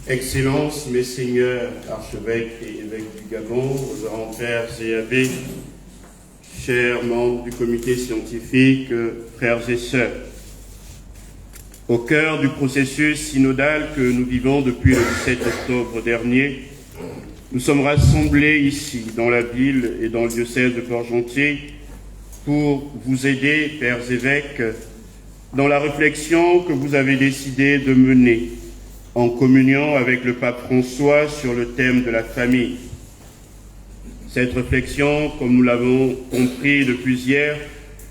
Excellences, Messeigneurs, archevêques et évêques du Gabon, grands pères et abbés, chers membres du comité scientifique, frères et sœurs, au cœur du processus synodal que nous vivons depuis le 17 octobre dernier, nous sommes rassemblés ici, dans la ville et dans le diocèse de Port-Gentil, pour vous aider, pères évêques, dans la réflexion que vous avez décidé de mener en communion avec le pape François sur le thème de la famille. Cette réflexion, comme nous l'avons compris depuis hier,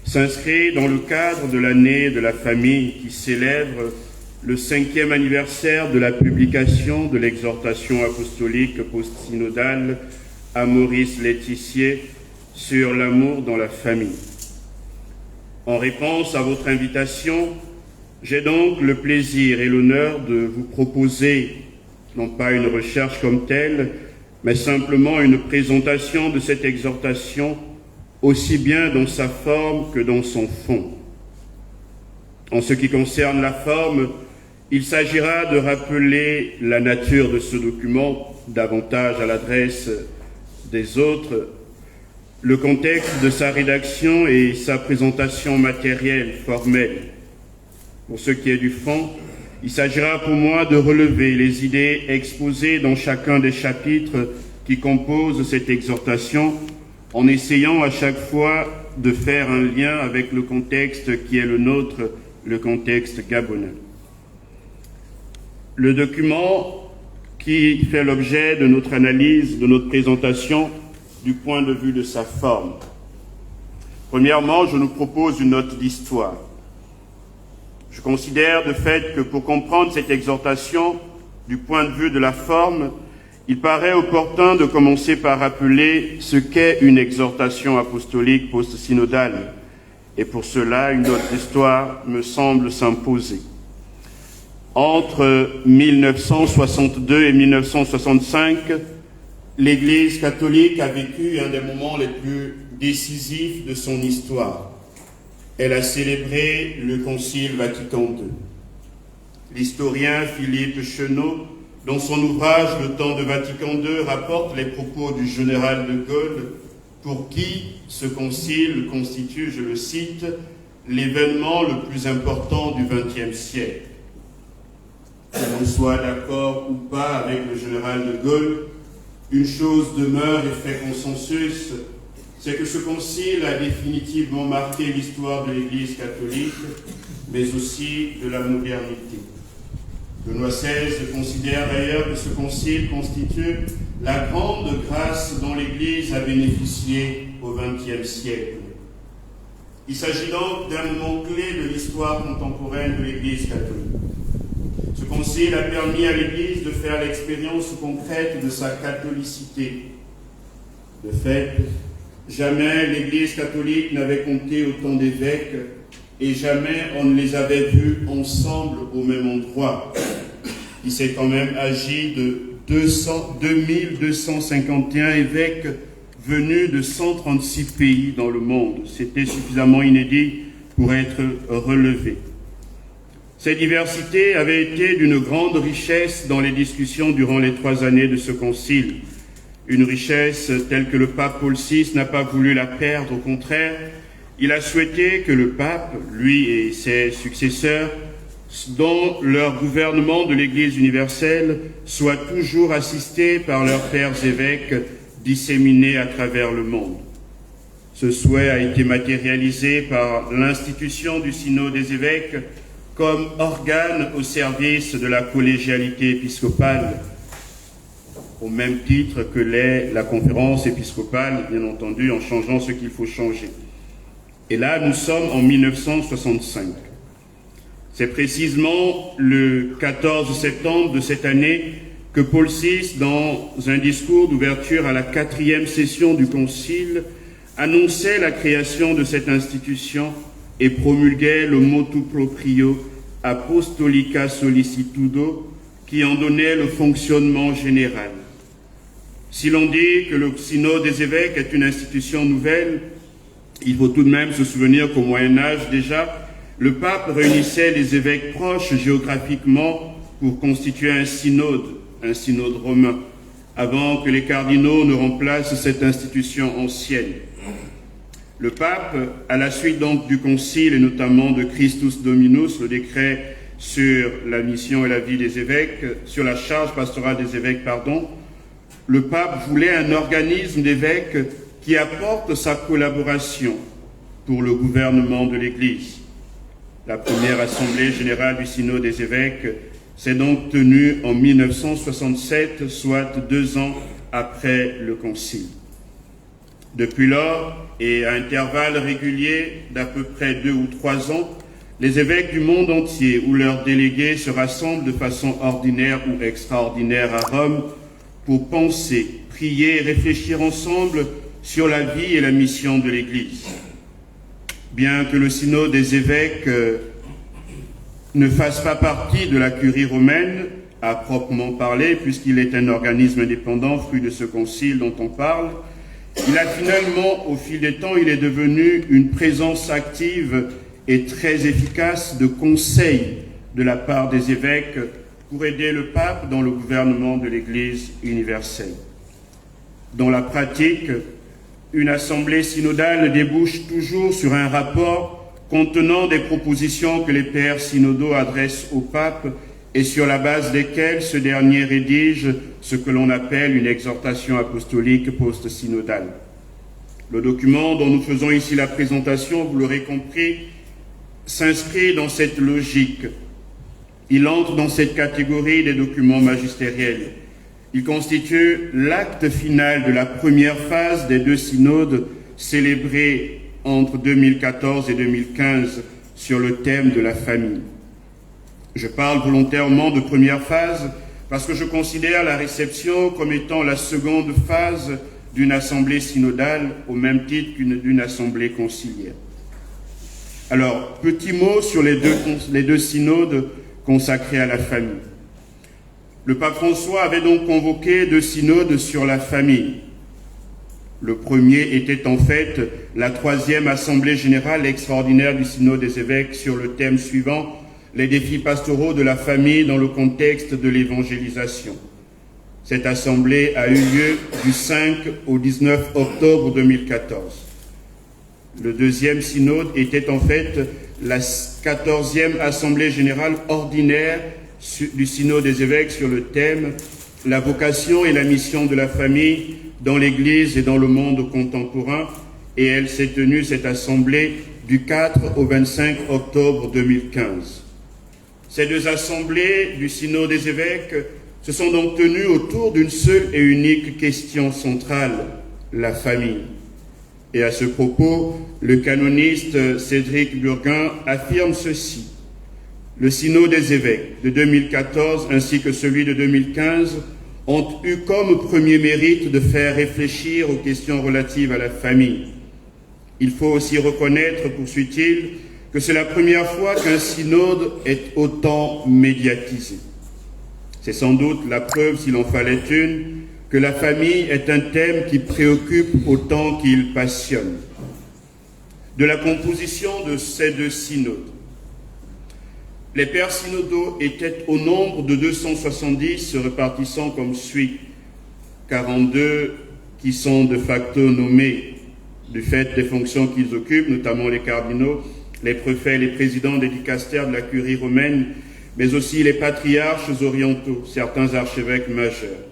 s'inscrit dans le cadre de l'année de la famille qui célèbre le 5e anniversaire de la publication de l'exhortation apostolique post-synodale à Maurice Laititier sur l'amour dans la famille. En réponse à votre invitation, j'ai donc le plaisir et l'honneur de vous proposer, non pas une recherche comme telle, mais simplement une présentation de cette exhortation, aussi bien dans sa forme que dans son fond. En ce qui concerne la forme, il s'agira de rappeler la nature de ce document, davantage à l'adresse des autres, le contexte de sa rédaction et sa présentation matérielle, formelle. Pour ce qui est du fond, il s'agira pour moi de relever les idées exposées dans chacun des chapitres qui composent cette exhortation, en essayant à chaque fois de faire un lien avec le contexte qui est le nôtre, le contexte gabonais. Le document qui fait l'objet de notre analyse, de notre présentation, du point de vue de sa forme. Premièrement, je nous propose une note d'histoire. Je considère de fait que pour comprendre cette exhortation, du point de vue de la forme, il paraît opportun de commencer par rappeler ce qu'est une exhortation apostolique post-synodale. Et pour cela, une note d'histoire me semble s'imposer. Entre 1962 et 1965, l'Église catholique a vécu un des moments les plus décisifs de son histoire. Elle a célébré le Concile Vatican II. L'historien Philippe Chenot, dans son ouvrage « Le temps de Vatican II », rapporte les propos du général de Gaulle, pour qui ce concile constitue, je le cite, « l'événement le plus important du XXe siècle ». Que l'on soit d'accord ou pas avec le général de Gaulle, une chose demeure et fait consensus, c'est que ce concile a définitivement marqué l'histoire de l'Église catholique, mais aussi de la modernité. Benoît XVI considère d'ailleurs que ce concile constitue la grande grâce dont l'Église a bénéficié au XXe siècle. Il s'agit donc d'un moment clé de l'histoire contemporaine de l'Église catholique. Ce concile a permis à l'Église de faire l'expérience concrète de sa catholicité. De fait, jamais l'Église catholique n'avait compté autant d'évêques et jamais on ne les avait vus ensemble au même endroit. Il s'est quand même agi de 2251 évêques venus de 136 pays dans le monde. C'était suffisamment inédit pour être relevé. Cette diversité avait été d'une grande richesse dans les discussions durant les 3 années de ce concile. Une richesse telle que le pape Paul VI n'a pas voulu la perdre, au contraire, il a souhaité que le pape, lui et ses successeurs, dans leur gouvernement de l'Église universelle, soient toujours assistés par leurs pères évêques disséminés à travers le monde. Ce souhait a été matérialisé par l'institution du synode des évêques comme organe au service de la collégialité épiscopale, au même titre que l'est la conférence épiscopale, bien entendu, en changeant ce qu'il faut changer. Et là, nous sommes en 1965. C'est précisément le 14 septembre de cette année que Paul VI, dans un discours d'ouverture à la 4e session du Concile, annonçait la création de cette institution et promulguait le motu proprio Apostolica Sollicitudo, qui en donnait le fonctionnement général. Si l'on dit que le synode des évêques est une institution nouvelle, il faut tout de même se souvenir qu'au Moyen-Âge déjà, le pape réunissait les évêques proches géographiquement pour constituer un synode, un synode romain, avant que les cardinaux ne remplacent cette institution ancienne. Le pape, à la suite donc du concile et notamment de Christus Dominus, le décret sur la mission et la vie des évêques, sur la charge pastorale des évêques, le pape voulait un organisme d'évêques qui apporte sa collaboration pour le gouvernement de l'Église. La première assemblée générale du synode des évêques s'est donc tenue en 1967, soit 2 ans après le concile. Depuis lors, et à intervalles réguliers d'à peu près 2 ou 3 ans, les évêques du monde entier ou leurs délégués se rassemblent de façon ordinaire ou extraordinaire à Rome pour penser, prier et réfléchir ensemble sur la vie et la mission de l'Église. Bien que le synode des évêques ne fasse pas partie de la curie romaine, à proprement parler, puisqu'il est un organisme indépendant, fruit de ce concile dont on parle, il a finalement, au fil des temps, il est devenu une présence active et très efficace de conseil de la part des évêques pour aider le pape dans le gouvernement de l'Église universelle. Dans la pratique, une assemblée synodale débouche toujours sur un rapport contenant des propositions que les pères synodaux adressent au pape et sur la base desquelles ce dernier rédige ce que l'on appelle une exhortation apostolique post-synodale. Le document dont nous faisons ici la présentation, vous l'aurez compris, s'inscrit dans cette logique. Il entre dans cette catégorie des documents magistériels. Il constitue l'acte final de la première phase des 2 synodes célébrés entre 2014 et 2015 sur le thème de la famille. Je parle volontairement de première phase parce que je considère la réception comme étant la seconde phase d'une assemblée synodale au même titre d'une assemblée conciliaire. Alors, petit mot sur les deux synodes consacrés à la famille. Le pape François avait donc convoqué 2 synodes sur la famille. Le premier était en fait la 3e assemblée générale extraordinaire du synode des évêques sur le thème suivant, les défis pastoraux de la famille dans le contexte de l'évangélisation. Cette assemblée a eu lieu du 5 au 19 octobre 2014. Le 2e synode était en fait la 14e assemblée générale ordinaire du synode des évêques sur le thème « La vocation et la mission de la famille dans l'Église et dans le monde contemporain » et elle s'est tenue, cette assemblée, du 4 au 25 octobre 2015. Ces 2 assemblées du synode des évêques se sont donc tenues autour d'une seule et unique question centrale, la famille. Et à ce propos, le canoniste Cédric Burguin affirme ceci. Le synode des évêques de 2014 ainsi que celui de 2015 ont eu comme premier mérite de faire réfléchir aux questions relatives à la famille. Il faut aussi reconnaître, poursuit-il, que c'est la première fois qu'un synode est autant médiatisé. C'est sans doute la preuve, s'il en fallait une, que la famille est un thème qui préoccupe autant qu'il passionne. De la composition de ces 2 synodes, les pères synodaux étaient au nombre de 270, se répartissant comme suit. 42 qui sont de facto nommés du fait des fonctions qu'ils occupent, notamment les cardinaux, les préfets, les présidents des dicastères de la curie romaine, mais aussi les patriarches orientaux, certains archevêques majeurs,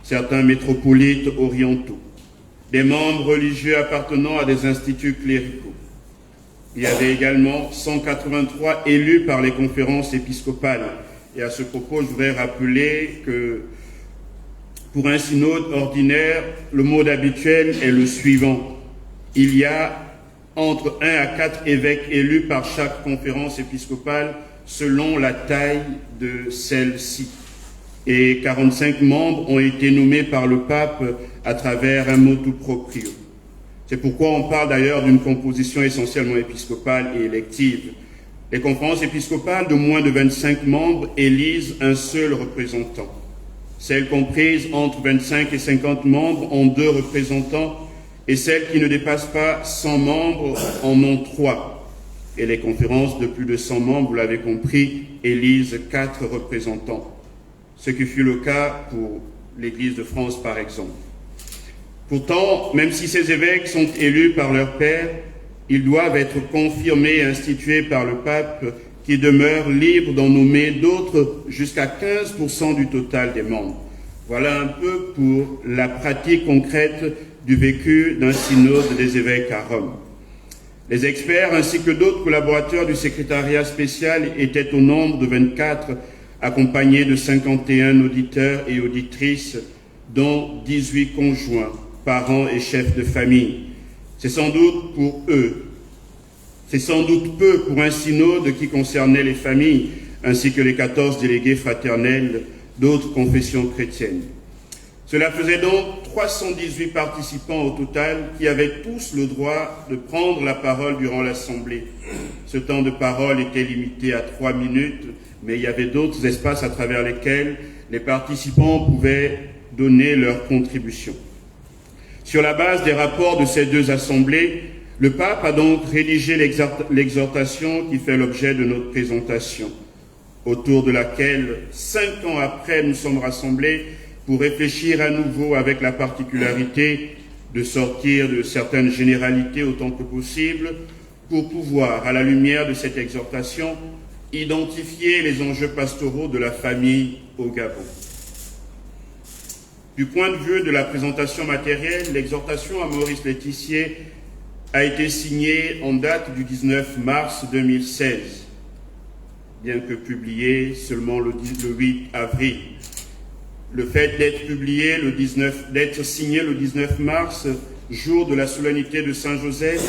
certains métropolites orientaux, des membres religieux appartenant à des instituts cléricaux. Il y avait également 183 élus par les conférences épiscopales. Et à ce propos, je voudrais rappeler que pour un synode ordinaire, le mode habituel est le suivant. Il y a entre 1 à 4 évêques élus par chaque conférence épiscopale selon la taille de celle-ci. Et 45 membres ont été nommés par le pape à travers un motu proprio. C'est pourquoi on parle d'ailleurs d'une composition essentiellement épiscopale et élective. Les conférences épiscopales de moins de 25 membres élisent un seul représentant. Celles comprises entre 25 et 50 membres ont 2 représentants et celles qui ne dépassent pas 100 membres en ont 3. Et les conférences de plus de 100 membres, vous l'avez compris, élisent 4 représentants. ce qui fut le cas pour l'Église de France par exemple. Pourtant, même si ces évêques sont élus par leur père, ils doivent être confirmés et institués par le pape qui demeure libre d'en nommer d'autres jusqu'à 15% du total des membres. Voilà un peu pour la pratique concrète du vécu d'un synode des évêques à Rome. Les experts ainsi que d'autres collaborateurs du secrétariat spécial étaient au nombre de 24, accompagnés de 51 auditeurs et auditrices, dont 18 conjoints, parents et chefs de famille. C'est sans doute peu pour un synode qui concernait les familles, ainsi que les 14 délégués fraternels d'autres confessions chrétiennes. Cela faisait donc 318 participants au total qui avaient tous le droit de prendre la parole durant l'assemblée. Ce temps de parole était limité à 3 minutes, mais il y avait d'autres espaces à travers lesquels les participants pouvaient donner leur contribution. Sur la base des rapports de ces deux assemblées, le pape a donc rédigé l'exhortation qui fait l'objet de notre présentation, autour de laquelle, 5 ans après, nous sommes rassemblés pour réfléchir à nouveau avec la particularité de sortir de certaines généralités autant que possible pour pouvoir, à la lumière de cette exhortation, identifier les enjeux pastoraux de la famille au Gabon. Du point de vue de la présentation matérielle, l'exhortation à Maurice Laetissier a été signée en date du 19 mars 2016, bien que publiée seulement le 8 avril. Le fait d'être signé le 19 mars, jour de la solennité de Saint-Joseph,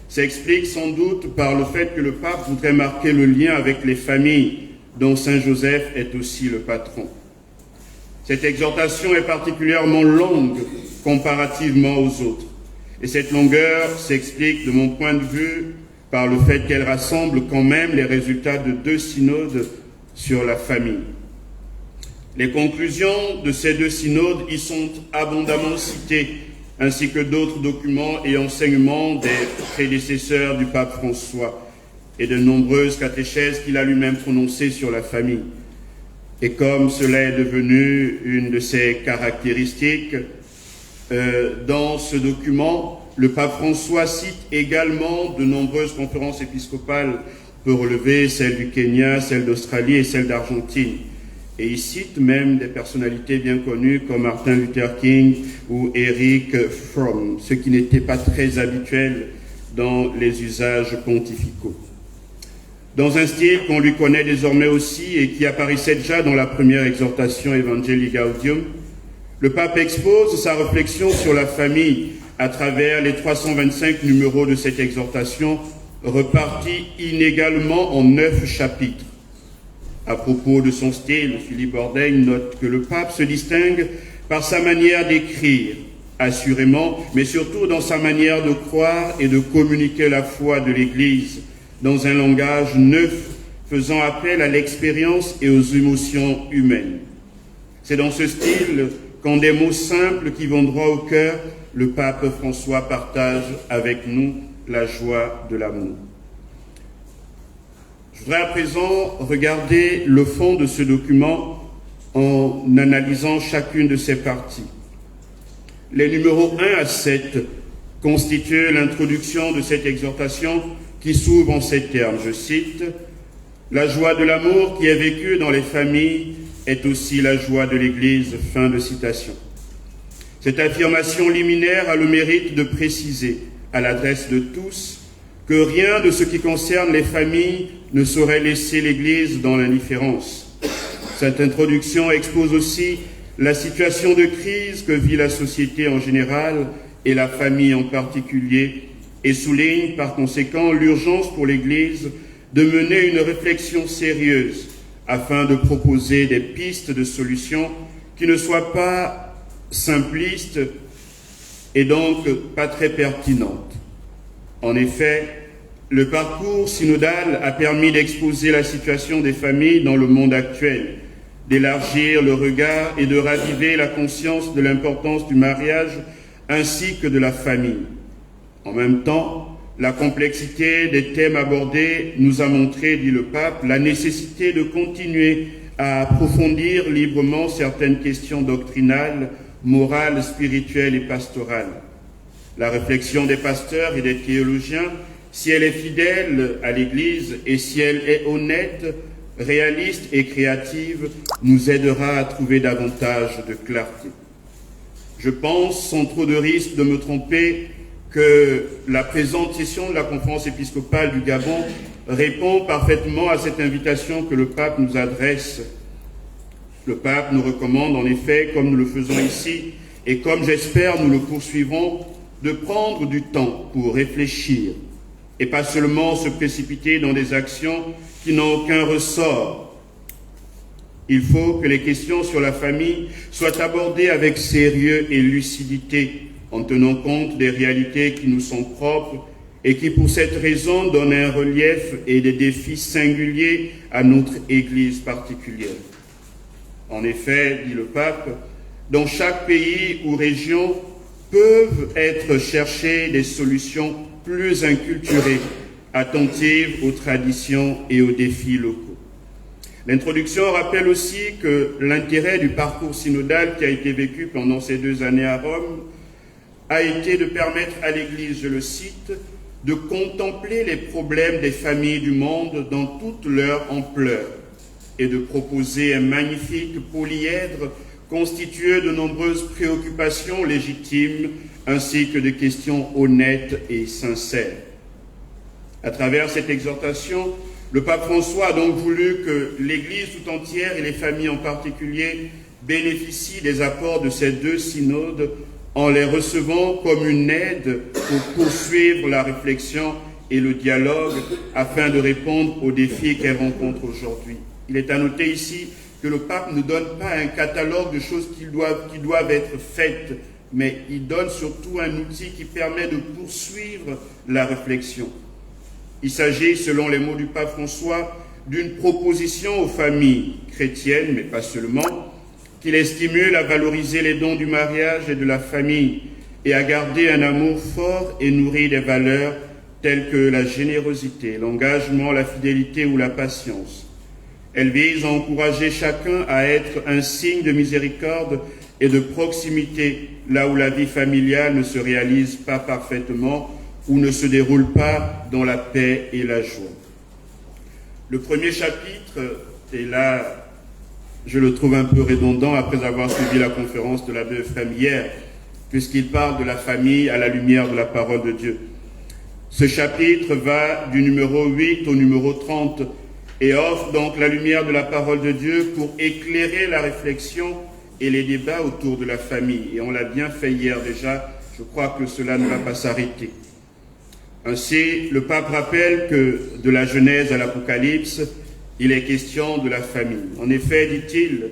s'explique sans doute par le fait que le pape voudrait marquer le lien avec les familles dont Saint-Joseph est aussi le patron. Cette exhortation est particulièrement longue comparativement aux autres. Et cette longueur s'explique, de mon point de vue, par le fait qu'elle rassemble quand même les résultats de 2 synodes sur la famille. Les conclusions de ces 2 synodes y sont abondamment citées, ainsi que d'autres documents et enseignements des prédécesseurs du pape François et de nombreuses catéchèses qu'il a lui-même prononcées sur la famille. Et comme cela est devenu une de ses caractéristiques, dans ce document, le pape François cite également de nombreuses conférences épiscopales. On peut relever celle du Kenya, celle d'Australie et celle d'Argentine. Et il cite même des personnalités bien connues comme Martin Luther King ou Eric Fromm, ce qui n'était pas très habituel dans les usages pontificaux. Dans un style qu'on lui connaît désormais aussi et qui apparaissait déjà dans la première exhortation Evangelii Gaudium, le pape expose sa réflexion sur la famille à travers les 325 numéros de cette exhortation, repartis inégalement en 9 chapitres. À propos de son style, Philippe Bordaigne note que le pape se distingue par sa manière d'écrire, assurément, mais surtout dans sa manière de croire et de communiquer la foi de l'Église dans un langage neuf, faisant appel à l'expérience et aux émotions humaines. C'est dans ce style qu'en des mots simples qui vont droit au cœur, le pape François partage avec nous la joie de l'amour. Je voudrais à présent regarder le fond de ce document en analysant chacune de ses parties. Les numéros 1 à 7 constituent l'introduction de cette exhortation qui s'ouvre en ces termes, je cite, « La joie de l'amour qui est vécue dans les familles est aussi la joie de l'Église », fin de citation. Cette affirmation liminaire a le mérite de préciser, à l'adresse de tous, que rien de ce qui concerne les familles ne saurait laisser l'Église dans l'indifférence. Cette introduction expose aussi la situation de crise que vit la société en général et la famille en particulier, et souligne par conséquent l'urgence pour l'Église de mener une réflexion sérieuse afin de proposer des pistes de solutions qui ne soient pas simplistes et donc pas très pertinentes. En effet, le parcours synodal a permis d'exposer la situation des familles dans le monde actuel, d'élargir le regard et de raviver la conscience de l'importance du mariage ainsi que de la famille. En même temps, la complexité des thèmes abordés nous a montré, dit le pape, la nécessité de continuer à approfondir librement certaines questions doctrinales, morales, spirituelles et pastorales. La réflexion des pasteurs et des théologiens, si elle est fidèle à l'Église et si elle est honnête, réaliste et créative, nous aidera à trouver davantage de clarté. Je pense, sans trop de risque de me tromper, que la présente session de la conférence épiscopale du Gabon répond parfaitement à cette invitation que le pape nous adresse. Le pape nous recommande en effet, comme nous le faisons ici, et comme j'espère nous le poursuivrons, de prendre du temps pour réfléchir et pas seulement se précipiter dans des actions qui n'ont aucun ressort. Il faut que les questions sur la famille soient abordées avec sérieux et lucidité, en tenant compte des réalités qui nous sont propres et qui, pour cette raison, donnent un relief et des défis singuliers à notre Église particulière. En effet, dit le pape, dans chaque pays ou région peuvent être cherchées des solutions plus inculturées, attentives aux traditions et aux défis locaux. L'introduction rappelle aussi que l'intérêt du parcours synodal qui a été vécu pendant ces 2 années à Rome a été de permettre à l'Église, je le cite, de contempler les problèmes des familles du monde dans toute leur ampleur et de proposer un magnifique polyèdre constitué de nombreuses préoccupations légitimes ainsi que de questions honnêtes et sincères. À travers cette exhortation, le pape François a donc voulu que l'Église tout entière et les familles en particulier bénéficient des apports de ces 2 synodes en les recevant comme une aide pour poursuivre la réflexion et le dialogue afin de répondre aux défis qu'elles rencontrent aujourd'hui. Il est à noter ici que le pape ne donne pas un catalogue de choses qui doivent être faites, mais il donne surtout un outil qui permet de poursuivre la réflexion. Il s'agit, selon les mots du pape François, d'une proposition aux familles chrétiennes, mais pas seulement, qui les stimule à valoriser les dons du mariage et de la famille et à garder un amour fort et nourri des valeurs telles que la générosité, l'engagement, la fidélité ou la patience. Elle vise à encourager chacun à être un signe de miséricorde et de proximité là où la vie familiale ne se réalise pas parfaitement ou ne se déroule pas dans la paix et la joie. Le premier chapitre, et là je le trouve un peu redondant après avoir suivi la conférence de l'abbé Euphrème hier, puisqu'il parle de la famille à la lumière de la parole de Dieu. Ce chapitre va du numéro 8 au numéro 30 et offre donc la lumière de la parole de Dieu pour éclairer la réflexion et les débats autour de la famille. Et on l'a bien fait hier déjà, je crois que cela ne va pas s'arrêter. Ainsi, le pape rappelle que de la Genèse à l'Apocalypse, il est question de la famille. En effet, dit-il,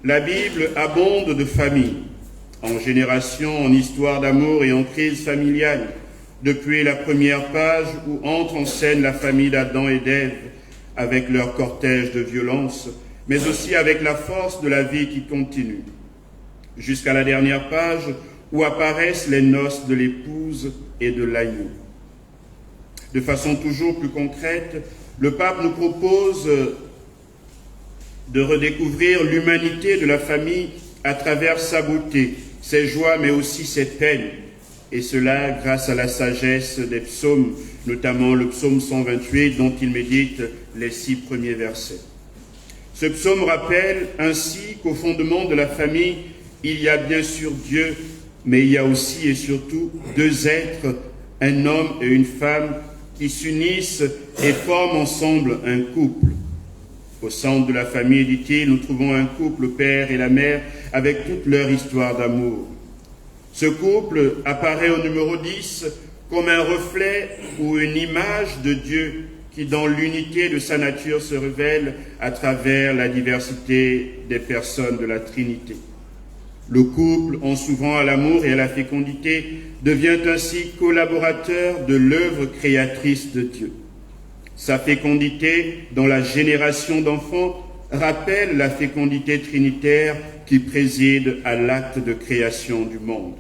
la Bible abonde de familles, en génération, en histoire d'amour et en crise familiale, depuis la première page où entre en scène la famille d'Adam et d'Ève, avec leur cortège de violence, mais aussi avec la force de la vie qui continue, jusqu'à la dernière page où apparaissent les noces de l'épouse et de l'agneau. De façon toujours plus concrète, le pape nous propose de redécouvrir l'humanité de la famille à travers sa beauté, ses joies, mais aussi ses peines, et cela grâce à la sagesse des psaumes, notamment le psaume 128 dont il médite les 6 premiers versets. Ce psaume rappelle ainsi qu'au fondement de la famille, il y a bien sûr Dieu, mais il y a aussi et surtout 2 êtres, un homme et une femme, qui s'unissent et forment ensemble un couple. Au centre de la famille, dit-il, nous trouvons un couple, le père et la mère, avec toute leur histoire d'amour. Ce couple apparaît au numéro 10 comme un reflet ou une image de Dieu qui, dans l'unité de sa nature, se révèle à travers la diversité des personnes de la Trinité. Le couple, en s'ouvrant à l'amour et à la fécondité, devient ainsi collaborateur de l'œuvre créatrice de Dieu. Sa fécondité dans la génération d'enfants rappelle la fécondité trinitaire qui préside à l'acte de création du monde.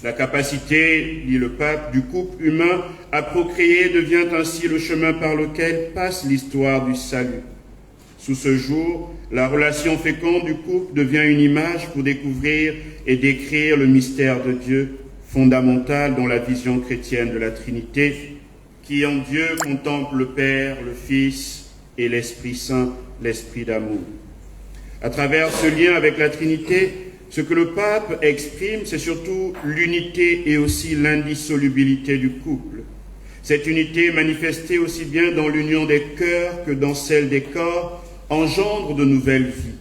La capacité, dit le pape, du couple humain à procréer devient ainsi le chemin par lequel passe l'histoire du salut. Sous ce jour, la relation féconde du couple devient une image pour découvrir et décrire le mystère de Dieu, fondamental dans la vision chrétienne de la Trinité, qui en Dieu contemple le Père, le Fils et l'Esprit Saint, l'Esprit d'amour. À travers ce lien avec la Trinité, ce que le pape exprime, c'est surtout l'unité et aussi l'indissolubilité du couple. Cette unité manifestée aussi bien dans l'union des cœurs que dans celle des corps engendre de nouvelles vies.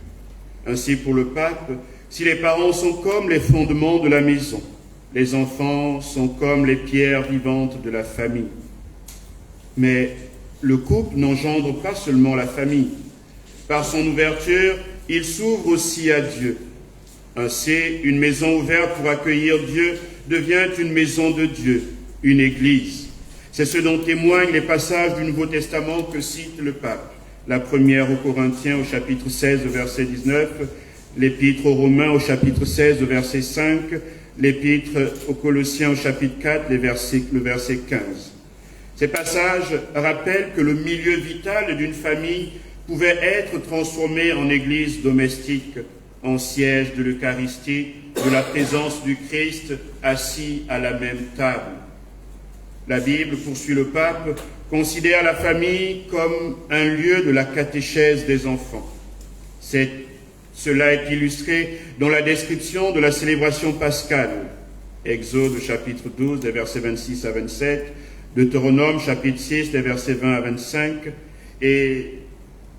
Ainsi pour le pape, si les parents sont comme les fondements de la maison, les enfants sont comme les pierres vivantes de la famille. Mais le couple n'engendre pas seulement la famille. Par son ouverture, il s'ouvre aussi à Dieu. Ainsi, une maison ouverte pour accueillir Dieu devient une maison de Dieu, une église. C'est ce dont témoignent les passages du Nouveau Testament que cite le pape. La première aux Corinthiens au chapitre 16, verset 19, l'épître aux Romains au chapitre 16, verset 5, l'épître aux Colossiens au chapitre 4, le verset 15. Ces passages rappellent que le milieu vital d'une famille pouvait être transformé en église domestique, en siège de l'Eucharistie, de la présence du Christ assis à la même table. La Bible, poursuit le pape, considère la famille comme un lieu de la catéchèse des enfants. Cela est illustré dans la description de la célébration pascale. Exode chapitre 12, des versets 26 à 27, Deutéronome chapitre 6, des versets 20 à 25, et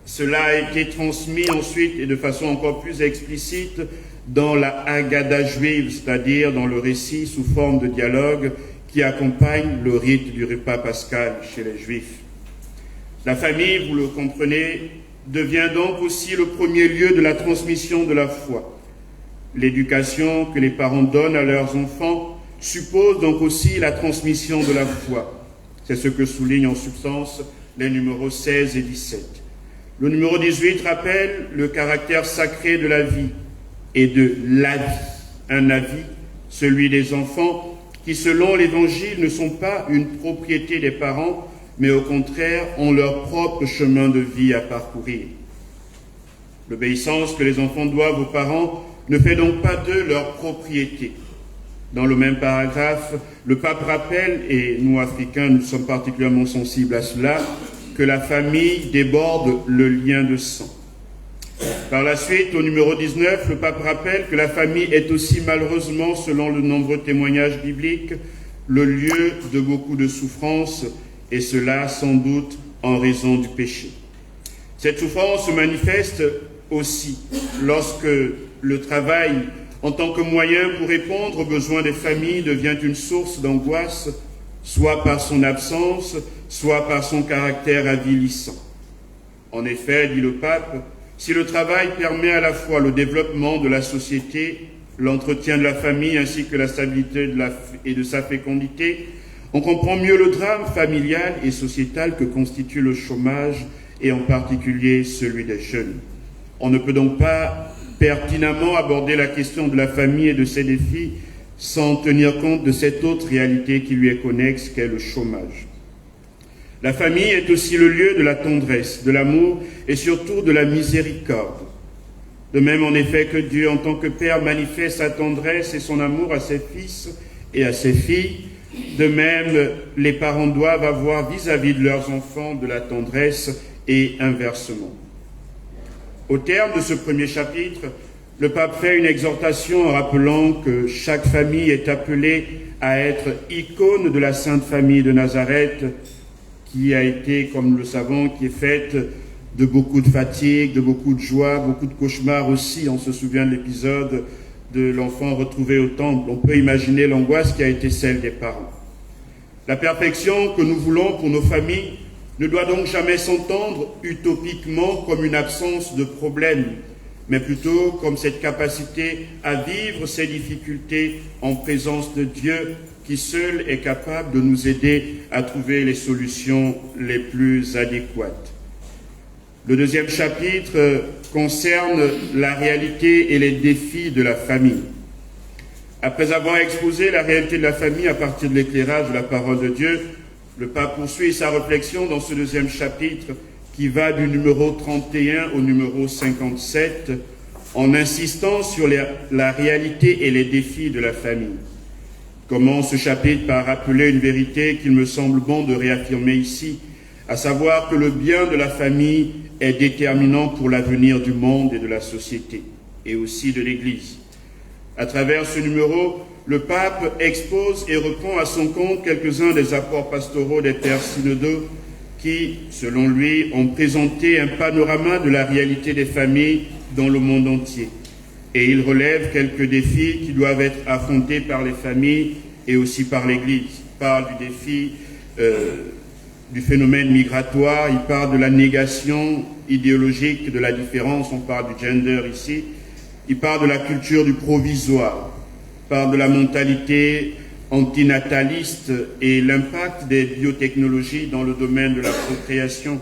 cela a été transmis ensuite et de façon encore plus explicite dans la Haggadah juive, c'est-à-dire dans le récit sous forme de dialogue qui accompagne le rite du repas pascal chez les Juifs. La famille, vous le comprenez, devient donc aussi le premier lieu de la transmission de la foi. L'éducation que les parents donnent à leurs enfants suppose donc aussi la transmission de la foi. C'est ce que soulignent en substance les numéros 16 et 17. Le numéro 18 rappelle le caractère sacré de la vie et de l'avis. Un avis, celui des enfants, qui selon l'Évangile ne sont pas une propriété des parents, mais au contraire ont leur propre chemin de vie à parcourir. L'obéissance que les enfants doivent aux parents ne fait donc pas d'eux leur propriété. Dans le même paragraphe, le pape rappelle, et nous Africains nous sommes particulièrement sensibles à cela, que la famille déborde le lien de sang. Par la suite, au numéro 19, le pape rappelle que la famille est aussi malheureusement, selon le nombreux témoignages bibliques, le lieu de beaucoup de souffrances, et cela sans doute en raison du péché. Cette souffrance se manifeste aussi lorsque le travail en tant que moyen pour répondre aux besoins des familles devient une source d'angoisse, soit par son absence, soit par son caractère avilissant. En effet, dit le pape, si le travail permet à la fois le développement de la société, l'entretien de la famille ainsi que la stabilité et de sa fécondité, on comprend mieux le drame familial et sociétal que constitue le chômage et en particulier celui des jeunes. On ne peut donc pas pertinemment aborder la question de la famille et de ses défis sans tenir compte de cette autre réalité qui lui est connexe qu'est le chômage. La famille est aussi le lieu de la tendresse, de l'amour et surtout de la miséricorde. De même, en effet, que Dieu, en tant que Père, manifeste sa tendresse et son amour à ses fils et à ses filles, de même, les parents doivent avoir vis-à-vis de leurs enfants de la tendresse et inversement. Au terme de ce premier chapitre, le pape fait une exhortation en rappelant que chaque famille est appelée à être icône de la Sainte Famille de Nazareth, qui a été, comme nous le savons, qui est faite de beaucoup de fatigue, de beaucoup de joie, beaucoup de cauchemars aussi. On se souvient de l'épisode de l'enfant retrouvé au temple. On peut imaginer l'angoisse qui a été celle des parents. La perfection que nous voulons pour nos familles ne doit donc jamais s'entendre utopiquement comme une absence de problème, mais plutôt comme cette capacité à vivre ces difficultés en présence de Dieu, qui seul est capable de nous aider à trouver les solutions les plus adéquates. Le deuxième chapitre concerne la réalité et les défis de la famille. Après avoir exposé la réalité de la famille à partir de l'éclairage de la parole de Dieu, le pape poursuit sa réflexion dans ce deuxième chapitre qui va du numéro 31 au numéro 57, en insistant sur la réalité et les défis de la famille. Commence ce chapitre par rappeler une vérité qu'il me semble bon de réaffirmer ici, à savoir que le bien de la famille est déterminant pour l'avenir du monde et de la société, et aussi de l'Église. À travers ce numéro, le pape expose et reprend à son compte quelques-uns des apports pastoraux des pères synodaux qui, selon lui, ont présenté un panorama de la réalité des familles dans le monde entier. Et il relève quelques défis qui doivent être affrontés par les familles et aussi par l'Église. Il parle du défi du phénomène migratoire, il parle de la négation idéologique de la différence, on parle du gender ici, il parle de la culture du provisoire, il parle de la mentalité antinataliste et l'impact des biotechnologies dans le domaine de la procréation.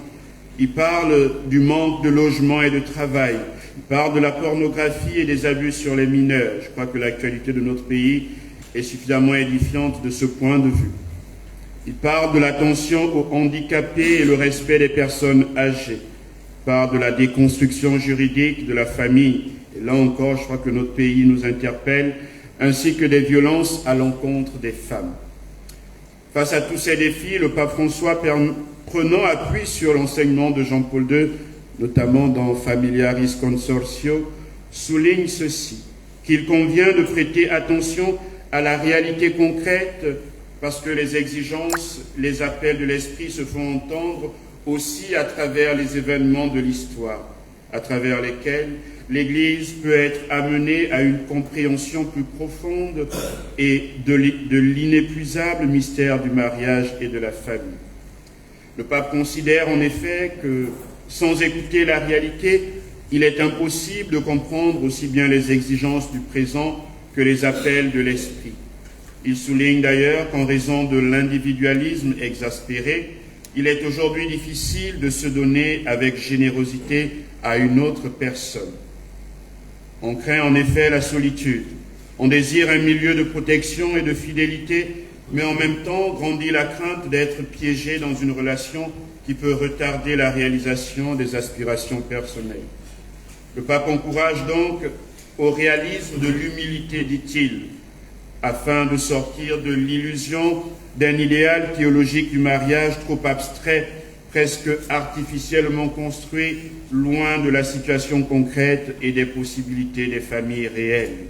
Il parle du manque de logement et de travail. Il parle de la pornographie et des abus sur les mineurs. Je crois que l'actualité de notre pays est suffisamment édifiante de ce point de vue. Il parle de l'attention aux handicapés et le respect des personnes âgées. Il parle de la déconstruction juridique de la famille. Et là encore, je crois que notre pays nous interpelle, ainsi que des violences à l'encontre des femmes. Face à tous ces défis, le pape François, prenant appui sur l'enseignement de Jean-Paul II, notamment dans Familiaris Consortio, souligne ceci, qu'il convient de prêter attention à la réalité concrète parce que les exigences, les appels de l'esprit se font entendre aussi à travers les événements de l'histoire, à travers lesquels l'Église peut être amenée à une compréhension plus profonde et de l'inépuisable mystère du mariage et de la famille. Le pape considère en effet que, sans écouter la réalité, il est impossible de comprendre aussi bien les exigences du présent que les appels de l'esprit. Il souligne d'ailleurs qu'en raison de l'individualisme exaspéré, il est aujourd'hui difficile de se donner avec générosité à une autre personne. On craint en effet la solitude, on désire un milieu de protection et de fidélité, mais en même temps grandit la crainte d'être piégé dans une relation qui peut retarder la réalisation des aspirations personnelles. Le pape encourage donc au réalisme de l'humilité, dit-il, afin de sortir de l'illusion d'un idéal théologique du mariage trop abstrait, presque artificiellement construit, loin de la situation concrète et des possibilités des familles réelles.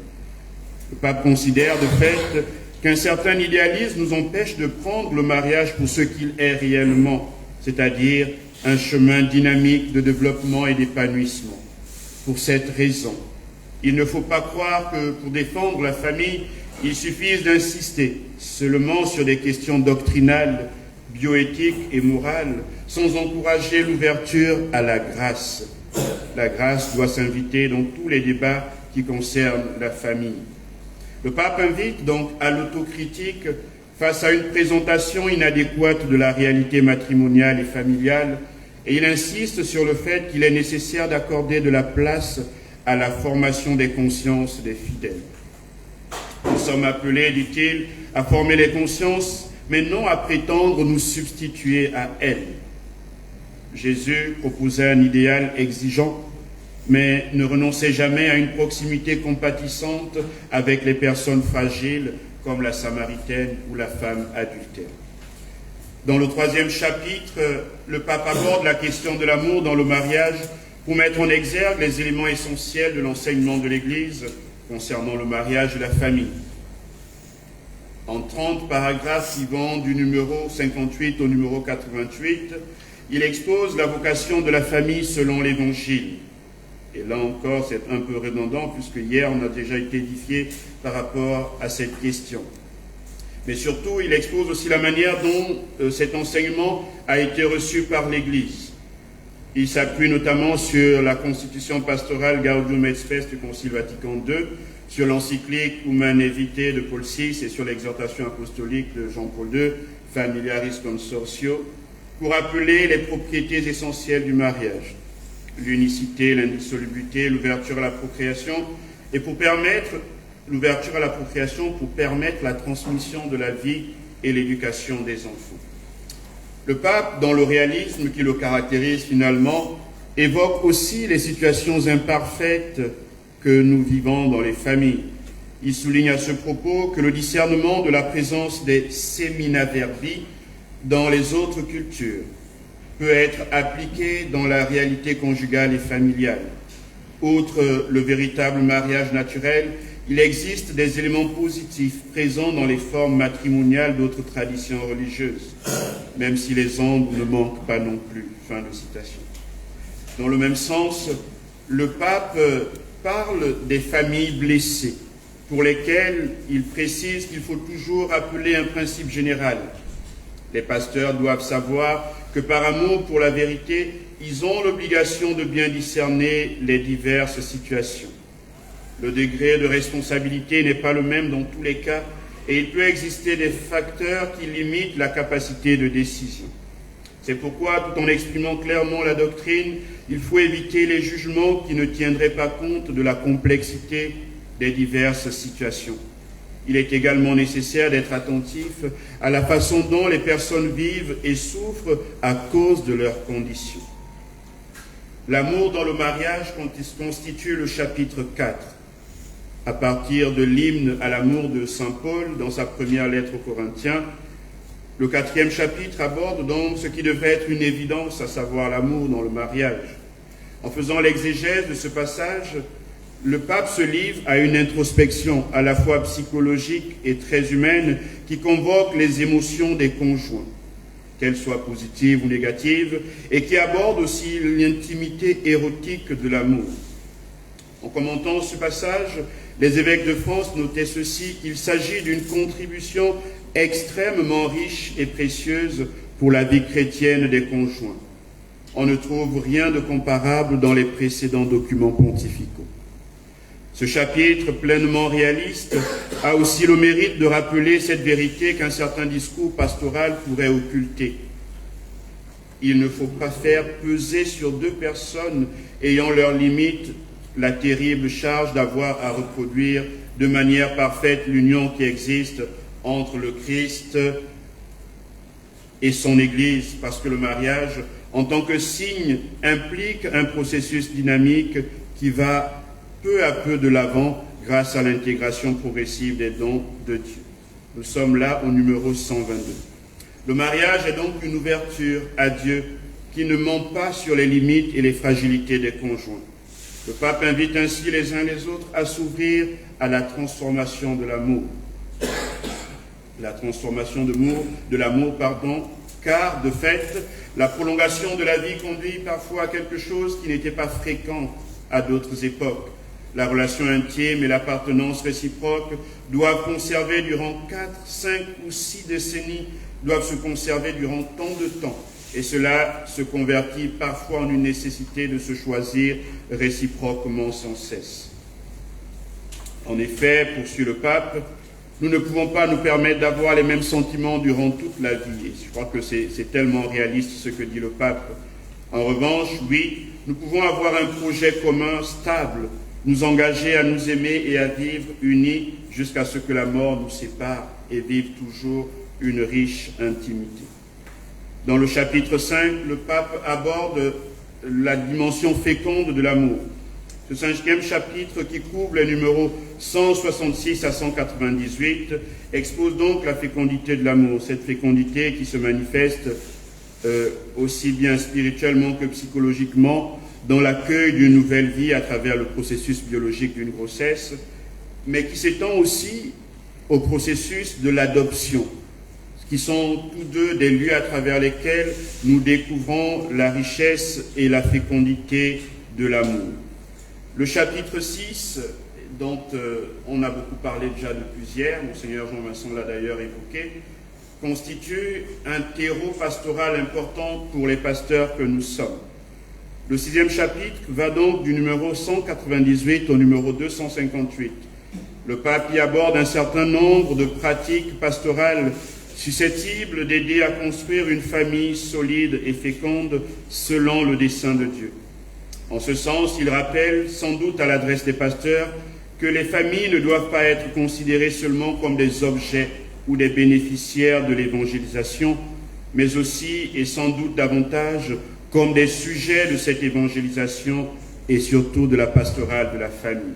Le pape considère de fait qu'un certain idéalisme nous empêche de prendre le mariage pour ce qu'il est réellement, c'est-à-dire un chemin dynamique de développement et d'épanouissement. Pour cette raison, il ne faut pas croire que pour défendre la famille, il suffise d'insister seulement sur des questions doctrinales, bioéthiques et morales, sans encourager l'ouverture à la grâce. La grâce doit s'inviter dans tous les débats qui concernent la famille. Le pape invite donc à l'autocritique face à une présentation inadéquate de la réalité matrimoniale et familiale, et il insiste sur le fait qu'il est nécessaire d'accorder de la place à la formation des consciences des fidèles. Nous sommes appelés, dit-il, à former les consciences, mais non à prétendre nous substituer à elles. Jésus proposait un idéal exigeant, mais ne renonçait jamais à une proximité compatissante avec les personnes fragiles, comme la Samaritaine ou la femme adultère. Dans le 3e chapitre, le pape aborde la question de l'amour dans le mariage pour mettre en exergue les éléments essentiels de l'enseignement de l'Église concernant le mariage et la famille. En 30 paragraphes suivants du numéro 58 au numéro 88, il expose la vocation de la famille selon l'Évangile. Et là encore, c'est un peu redondant, puisque hier, on a déjà été édifié par rapport à cette question. Mais surtout, il expose aussi la manière dont cet enseignement a été reçu par l'Église. Il s'appuie notamment sur la constitution pastorale Gaudium et Spes du Concile Vatican II, sur l'encyclique Humanae Vitae de Paul VI et sur l'exhortation apostolique de Jean-Paul II, Familiaris Consortio, pour appeler les propriétés essentielles du mariage, l'unicité, l'indissolubilité, l'ouverture à la procréation, et pour permettre l'ouverture à la procréation pour permettre la transmission de la vie et l'éducation des enfants. Le pape, dans le réalisme qui le caractérise finalement, évoque aussi les situations imparfaites que nous vivons dans les familles. Il souligne à ce propos que le discernement de la présence des semina verbi dans les autres cultures peut être appliqué dans la réalité conjugale et familiale. Outre le véritable mariage naturel, il existe des éléments positifs présents dans les formes matrimoniales d'autres traditions religieuses, même si les ombres ne manquent pas non plus. Fin de citation. Dans le même sens, le pape parle des familles blessées, pour lesquelles il précise qu'il faut toujours rappeler un principe général. Les pasteurs doivent savoir que par amour pour la vérité, ils ont l'obligation de bien discerner les diverses situations. Le degré de responsabilité n'est pas le même dans tous les cas et il peut exister des facteurs qui limitent la capacité de décision. C'est pourquoi, tout en exprimant clairement la doctrine, il faut éviter les jugements qui ne tiendraient pas compte de la complexité des diverses situations. Il est également nécessaire d'être attentif à la façon dont les personnes vivent et souffrent à cause de leurs conditions. L'amour dans le mariage constitue le chapitre 4. À partir de l'hymne à l'amour de saint Paul dans sa première lettre aux Corinthiens, le 4e chapitre aborde donc ce qui devrait être une évidence, à savoir l'amour dans le mariage. En faisant l'exégèse de ce passage, le pape se livre à une introspection à la fois psychologique et très humaine qui convoque les émotions des conjoints, qu'elles soient positives ou négatives, et qui aborde aussi l'intimité érotique de l'amour. En commentant ce passage, les évêques de France notaient ceci, qu'il s'agit d'une contribution extrêmement riche et précieuse pour la vie chrétienne des conjoints. On ne trouve rien de comparable dans les précédents documents pontificaux. Ce chapitre pleinement réaliste a aussi le mérite de rappeler cette vérité qu'un certain discours pastoral pourrait occulter. Il ne faut pas faire peser sur deux personnes ayant leurs limites la terrible charge d'avoir à reproduire de manière parfaite l'union qui existe entre le Christ et son Église, parce que le mariage, en tant que signe, implique un processus dynamique qui va peu à peu de l'avant grâce à l'intégration progressive des dons de Dieu. Nous sommes là au numéro 122. Le mariage est donc une ouverture à Dieu qui ne ment pas sur les limites et les fragilités des conjoints. Le pape invite ainsi les uns les autres à s'ouvrir à la transformation de l'amour. La transformation de l'amour, car de fait, la prolongation de la vie conduit parfois à quelque chose qui n'était pas fréquent à d'autres époques. La relation intime et l'appartenance réciproque doivent conserver durant 4, 5 ou 6 décennies, doivent se conserver durant tant de temps. Et cela se convertit parfois en une nécessité de se choisir réciproquement sans cesse. En effet, poursuit le pape, nous ne pouvons pas nous permettre d'avoir les mêmes sentiments durant toute la vie. Et je crois que c'est tellement réaliste ce que dit le pape. En revanche, oui, nous pouvons avoir un projet commun stable, nous engager à nous aimer et à vivre unis jusqu'à ce que la mort nous sépare et vivre toujours une riche intimité. Dans le chapitre 5, le pape aborde la dimension féconde de l'amour. Ce 5e chapitre, qui couvre les numéros 166 à 198, expose donc la fécondité de l'amour, cette fécondité qui se manifeste aussi bien spirituellement que psychologiquement dans l'accueil d'une nouvelle vie à travers le processus biologique d'une grossesse, mais qui s'étend aussi au processus de l'adoption, qui sont tous deux des lieux à travers lesquels nous découvrons la richesse et la fécondité de l'amour. Le chapitre 6, dont on a beaucoup parlé déjà depuis hier, Monseigneur Jean-Vincent l'a d'ailleurs évoqué, constitue un terreau pastoral important pour les pasteurs que nous sommes. Le 6e chapitre va donc du numéro 198 au numéro 258. Le pape y aborde un certain nombre de pratiques pastorales susceptibles d'aider à construire une famille solide et féconde selon le dessein de Dieu. En ce sens, il rappelle, sans doute à l'adresse des pasteurs, que les familles ne doivent pas être considérées seulement comme des objets ou des bénéficiaires de l'évangélisation, mais aussi et sans doute davantage comme des sujets de cette évangélisation et surtout de la pastorale de la famille.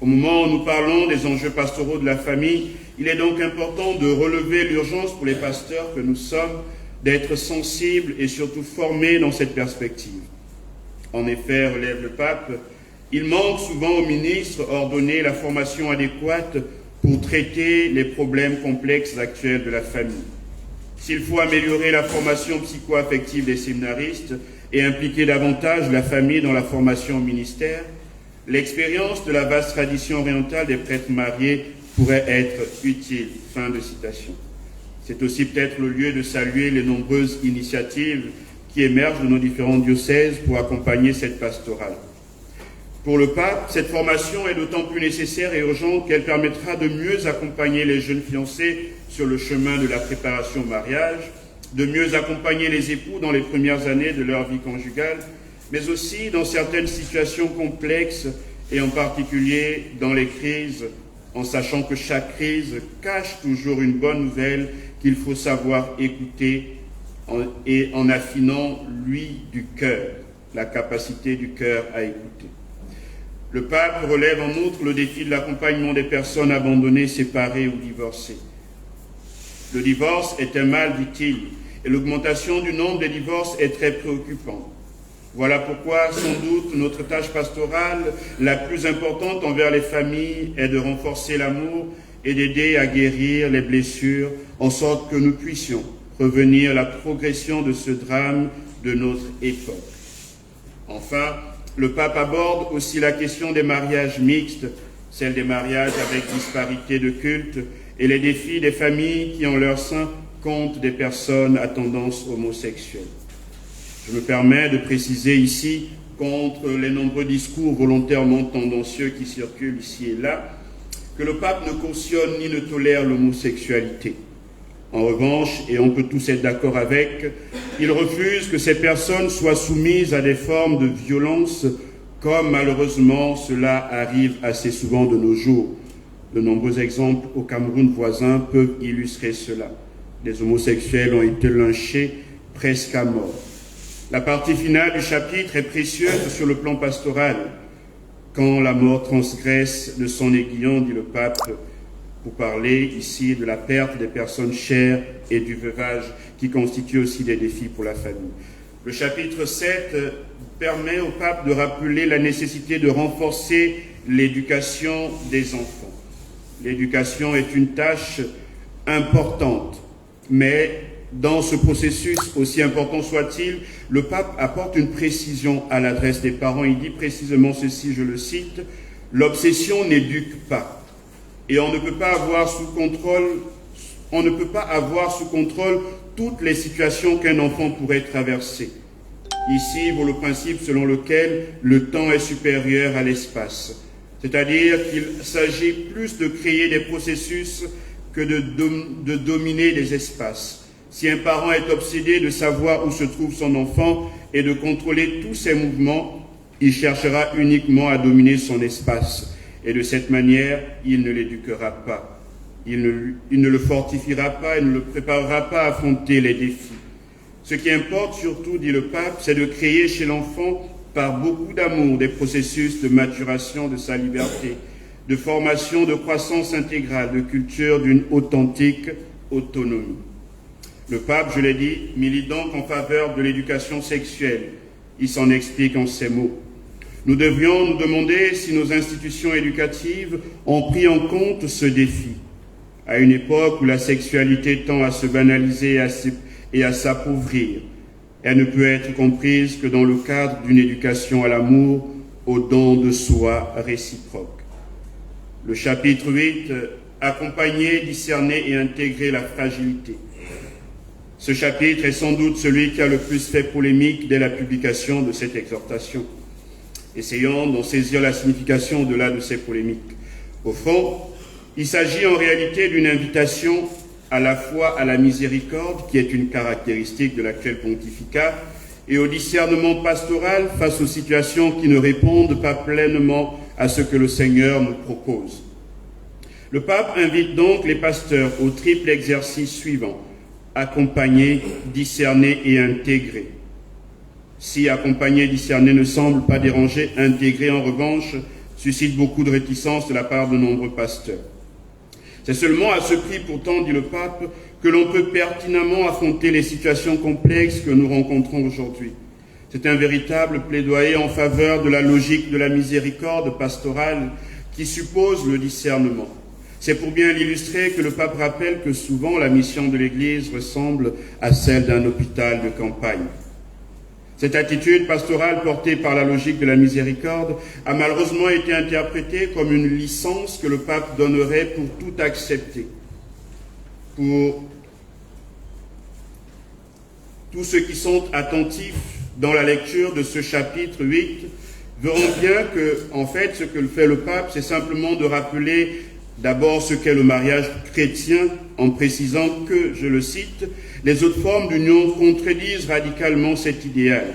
Au moment où nous parlons des enjeux pastoraux de la famille, il est donc important de relever l'urgence pour les pasteurs que nous sommes d'être sensibles et surtout formés dans cette perspective. En effet, relève le pape, il manque souvent aux ministres ordonnés la formation adéquate pour traiter les problèmes complexes actuels de la famille. S'il faut améliorer la formation psycho-affective des séminaristes et impliquer davantage la famille dans la formation au ministère, l'expérience de la vaste tradition orientale des prêtres mariés pourrait être utile. Fin de citation. C'est aussi peut-être le lieu de saluer les nombreuses initiatives qui émergent de nos différents diocèses pour accompagner cette pastorale. Pour le pape, cette formation est d'autant plus nécessaire et urgente qu'elle permettra de mieux accompagner les jeunes fiancés sur le chemin de la préparation au mariage, de mieux accompagner les époux dans les premières années de leur vie conjugale, mais aussi dans certaines situations complexes et en particulier dans les crises, en sachant que chaque crise cache toujours une bonne nouvelle qu'il faut savoir écouter et en affinant l'ouïe du cœur, la capacité du cœur à écouter. Le pape relève en outre le défi de l'accompagnement des personnes abandonnées, séparées ou divorcées. Le divorce est un mal, dit-il, et l'augmentation du nombre des divorces est très préoccupante. Voilà pourquoi, sans doute, notre tâche pastorale la plus importante envers les familles est de renforcer l'amour et d'aider à guérir les blessures, en sorte que nous puissions prévenir la progression de ce drame de notre époque. Enfin, le pape aborde aussi la question des mariages mixtes, celle des mariages avec disparité de culte et les défis des familles qui en leur sein comptent des personnes à tendance homosexuelle. Je me permets de préciser ici, contre les nombreux discours volontairement tendancieux qui circulent ici et là, que le pape ne cautionne ni ne tolère l'homosexualité. En revanche, et on peut tous être d'accord avec, il refuse que ces personnes soient soumises à des formes de violence, comme malheureusement cela arrive assez souvent de nos jours. De nombreux exemples au Cameroun voisin peuvent illustrer cela. Les homosexuels ont été lynchés presque à mort. La partie finale du chapitre est précieuse sur le plan pastoral. Quand la mort transgresse de son aiguillon, dit le pape, pour parler ici de la perte des personnes chères et du veuvage qui constituent aussi des défis pour la famille. Le chapitre 7 permet au pape de rappeler la nécessité de renforcer l'éducation des enfants. L'éducation est une tâche importante, mais dans ce processus, aussi important soit-il, le pape apporte une précision à l'adresse des parents. Il dit précisément ceci, je le cite, « L'obsession n'éduque pas. Et on ne peut pas avoir sous contrôle toutes les situations qu'un enfant pourrait traverser. Ici vaut le principe selon lequel le temps est supérieur à l'espace. C'est-à-dire qu'il s'agit plus de créer des processus que de dominer des espaces. Si un parent est obsédé de savoir où se trouve son enfant et de contrôler tous ses mouvements, il cherchera uniquement à dominer son espace. Et de cette manière, il ne l'éduquera pas. Il ne le fortifiera pas, il ne le préparera pas à affronter les défis. Ce qui importe surtout, dit le pape, c'est de créer chez l'enfant, par beaucoup d'amour, des processus de maturation de sa liberté, de formation, de croissance intégrale, de culture d'une authentique autonomie. Le pape, je l'ai dit, milite donc en faveur de l'éducation sexuelle. Il s'en explique en ces mots. Nous devrions nous demander si nos institutions éducatives ont pris en compte ce défi. À une époque où la sexualité tend à se banaliser et à s'appauvrir, elle ne peut être comprise que dans le cadre d'une éducation à l'amour, au don de soi réciproque. Le chapitre 8, accompagner, discerner et intégrer la fragilité. Ce chapitre est sans doute celui qui a le plus fait polémique dès la publication de cette exhortation. Essayons d'en saisir la signification au-delà de ces polémiques. Au fond, il s'agit en réalité d'une invitation à la fois à la miséricorde, qui est une caractéristique de l'actuel pontificat, et au discernement pastoral face aux situations qui ne répondent pas pleinement à ce que le Seigneur nous propose. Le pape invite donc les pasteurs au triple exercice suivant. accompagner, discerner et intégrer. Si accompagner, discerner ne semble pas déranger, intégrer en revanche suscite beaucoup de réticence de la part de nombreux pasteurs. C'est seulement à ce prix, pourtant, dit le pape, que l'on peut pertinemment affronter les situations complexes que nous rencontrons aujourd'hui. C'est un véritable plaidoyer en faveur de la logique de la miséricorde pastorale qui suppose le discernement. C'est pour bien l'illustrer que le pape rappelle que souvent la mission de l'Église ressemble à celle d'un hôpital de campagne. Cette attitude pastorale portée par la logique de la miséricorde a malheureusement été interprétée comme une licence que le pape donnerait pour tout accepter. Pour tous ceux qui sont attentifs dans la lecture de ce chapitre 8 verront bien que, en fait, ce que fait le pape, c'est simplement de rappeler d'abord ce qu'est le mariage chrétien en précisant que, je le cite, les autres formes d'union contredisent radicalement cet idéal,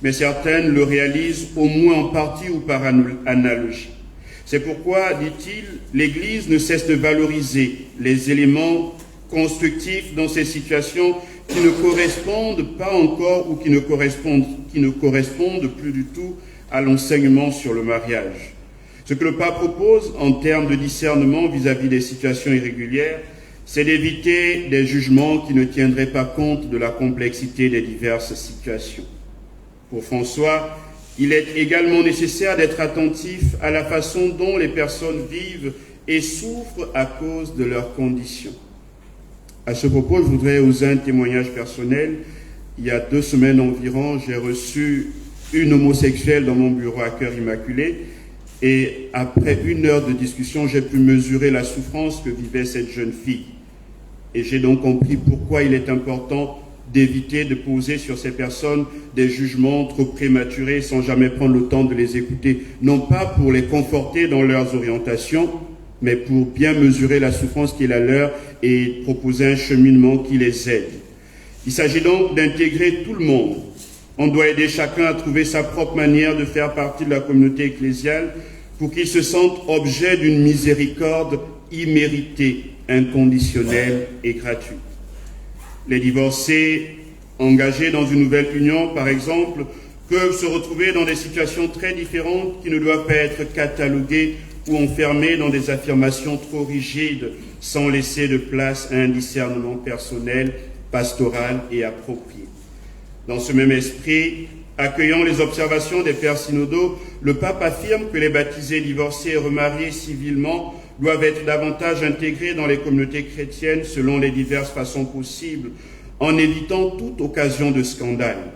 mais certaines le réalisent au moins en partie ou par analogie. C'est pourquoi, dit-il, l'Église ne cesse de valoriser les éléments constructifs dans ces situations qui ne correspondent pas encore ou qui ne correspondent plus du tout à l'enseignement sur le mariage. Ce que le pape propose en termes de discernement vis-à-vis des situations irrégulières, c'est d'éviter des jugements qui ne tiendraient pas compte de la complexité des diverses situations. Pour François, il est également nécessaire d'être attentif à la façon dont les personnes vivent et souffrent à cause de leurs conditions. À ce propos, je voudrais oser un témoignage personnel. Il y a 2 semaines environ, j'ai reçu une homosexuelle dans mon bureau à Cœur Immaculé. Et après 1 heure de discussion, j'ai pu mesurer la souffrance que vivait cette jeune fille. Et j'ai donc compris pourquoi il est important d'éviter de poser sur ces personnes des jugements trop prématurés sans jamais prendre le temps de les écouter, non pas pour les conforter dans leurs orientations, mais pour bien mesurer la souffrance qui est la leur et proposer un cheminement qui les aide. Il s'agit donc d'intégrer tout le monde. On doit aider chacun à trouver sa propre manière de faire partie de la communauté ecclésiale pour qu'il se sente objet d'une miséricorde imméritée, inconditionnelle et gratuite. Les divorcés engagés dans une nouvelle union, par exemple, peuvent se retrouver dans des situations très différentes qui ne doivent pas être cataloguées ou enfermées dans des affirmations trop rigides sans laisser de place à un discernement personnel, pastoral et approprié. Dans ce même esprit, accueillant les observations des pères synodaux, le pape affirme que les baptisés, divorcés et remariés civilement doivent être davantage intégrés dans les communautés chrétiennes selon les diverses façons possibles, en évitant toute occasion de scandale.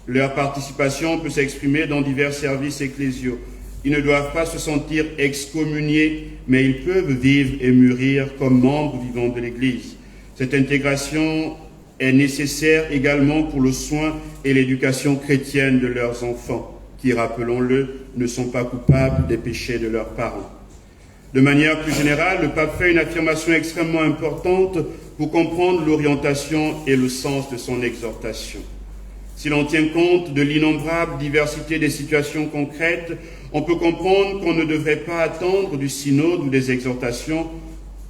Leur participation peut s'exprimer dans divers services ecclésiaux. Ils ne doivent pas se sentir excommuniés, mais ils peuvent vivre et mûrir comme membres vivants de l'Église. Cette intégration est nécessaire également pour le soin et l'éducation chrétienne de leurs enfants, qui, rappelons-le, ne sont pas coupables des péchés de leurs parents. De manière plus générale, le pape fait une affirmation extrêmement importante pour comprendre l'orientation et le sens de son exhortation. Si l'on tient compte de l'innombrable diversité des situations concrètes, on peut comprendre qu'on ne devrait pas attendre du synode ou de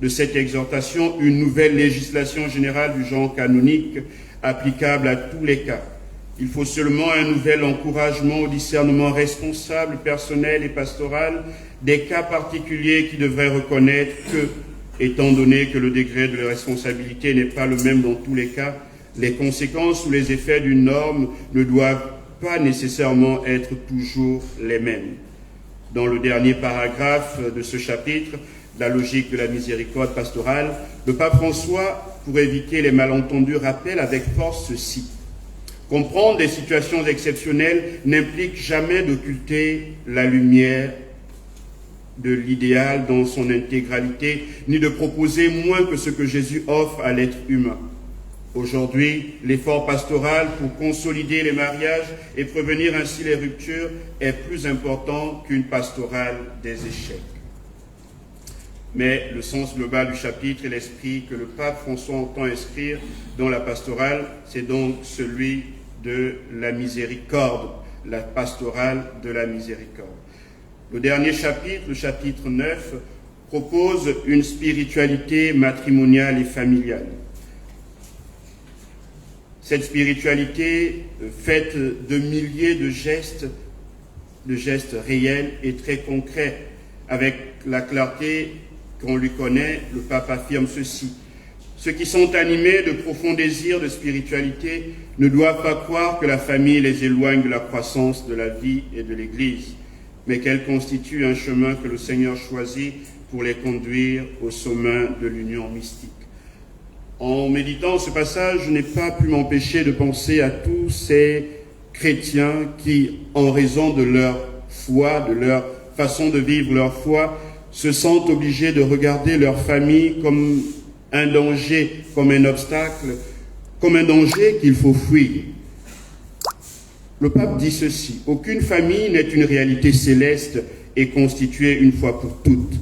cette exhortation, une nouvelle législation générale du genre canonique applicable à tous les cas. Il faut seulement un nouvel encouragement au discernement responsable, personnel et pastoral des cas particuliers qui devraient reconnaître que, étant donné que le degré de responsabilité n'est pas le même dans tous les cas, les conséquences ou les effets d'une norme ne doivent pas nécessairement être toujours les mêmes. Dans le dernier paragraphe de ce chapitre, la logique de la miséricorde pastorale, le pape François, pour éviter les malentendus, rappelle avec force ceci. Comprendre des situations exceptionnelles n'implique jamais d'occulter la lumière de l'idéal dans son intégralité, ni de proposer moins que ce que Jésus offre à l'être humain. Aujourd'hui, l'effort pastoral pour consolider les mariages et prévenir ainsi les ruptures est plus important qu'une pastorale des échecs. Mais le sens global du chapitre et l'esprit que le pape François entend inscrire dans la pastorale, c'est donc celui de la miséricorde, la pastorale de la miséricorde. Le dernier chapitre, le chapitre 9, propose une spiritualité matrimoniale et familiale. Cette spiritualité faite de milliers de gestes réels et très concrets. Avec la clarté qu'on lui connaît, le pape affirme ceci. Ceux qui sont animés de profonds désirs de spiritualité ne doivent pas croire que la famille les éloigne de la croissance de la vie et de l'Église, mais qu'elle constitue un chemin que le Seigneur choisit pour les conduire au sommet de l'union mystique. En méditant ce passage, je n'ai pas pu m'empêcher de penser à tous ces chrétiens qui, en raison de leur foi, de leur façon de vivre leur foi, se sentent obligés de regarder leur famille comme un danger, comme un obstacle, comme un danger qu'il faut fuir. Le pape dit ceci, « Aucune famille n'est une réalité céleste et constituée une fois pour toutes.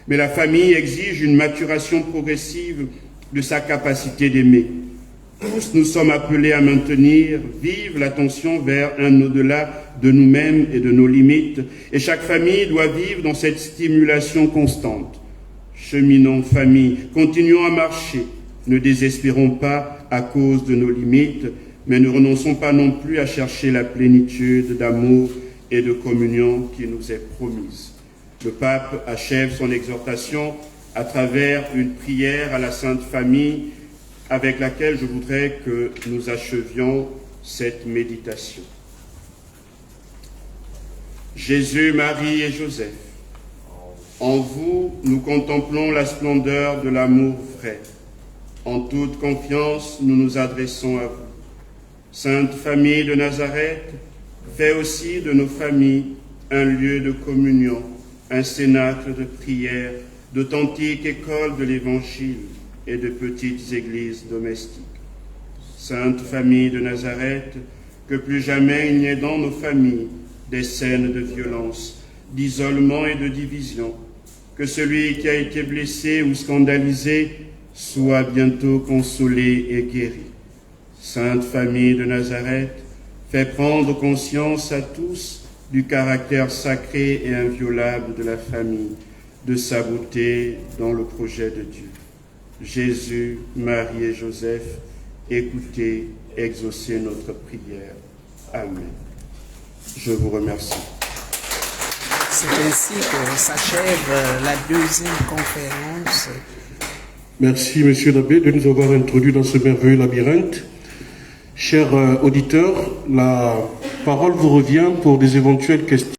Mais la famille exige une maturation progressive de sa capacité d'aimer. Tous nous sommes appelés à maintenir vive l'attention vers un au-delà de nous-mêmes et de nos limites, et chaque famille doit vivre dans cette stimulation constante. Cheminons, famille, continuons à marcher, ne désespérons pas à cause de nos limites, mais ne renonçons pas non plus à chercher la plénitude d'amour et de communion qui nous est promise. » Le pape achève son exhortation à travers une prière à la Sainte Famille avec laquelle je voudrais que nous achevions cette méditation. Jésus, Marie et Joseph, en vous, nous contemplons la splendeur de l'amour vrai. En toute confiance, nous nous adressons à vous. Sainte Famille de Nazareth, fais aussi de nos familles un lieu de communion, un cénacle de prière, d'authentiques écoles de l'Évangile et de petites églises domestiques. Sainte Famille de Nazareth, que plus jamais il n'y ait dans nos familles des scènes de violence, d'isolement et de division, que celui qui a été blessé ou scandalisé soit bientôt consolé et guéri. Sainte Famille de Nazareth, fais prendre conscience à tous du caractère sacré et inviolable de la famille, de sa beauté dans le projet de Dieu. Jésus, Marie et Joseph, écoutez, exaucez notre prière. Amen. Je vous remercie. C'est ainsi que s'achève la deuxième conférence. Merci, Monsieur l'abbé, de nous avoir introduits dans ce merveilleux labyrinthe. Chers auditeurs, la parole vous revient pour des éventuelles questions.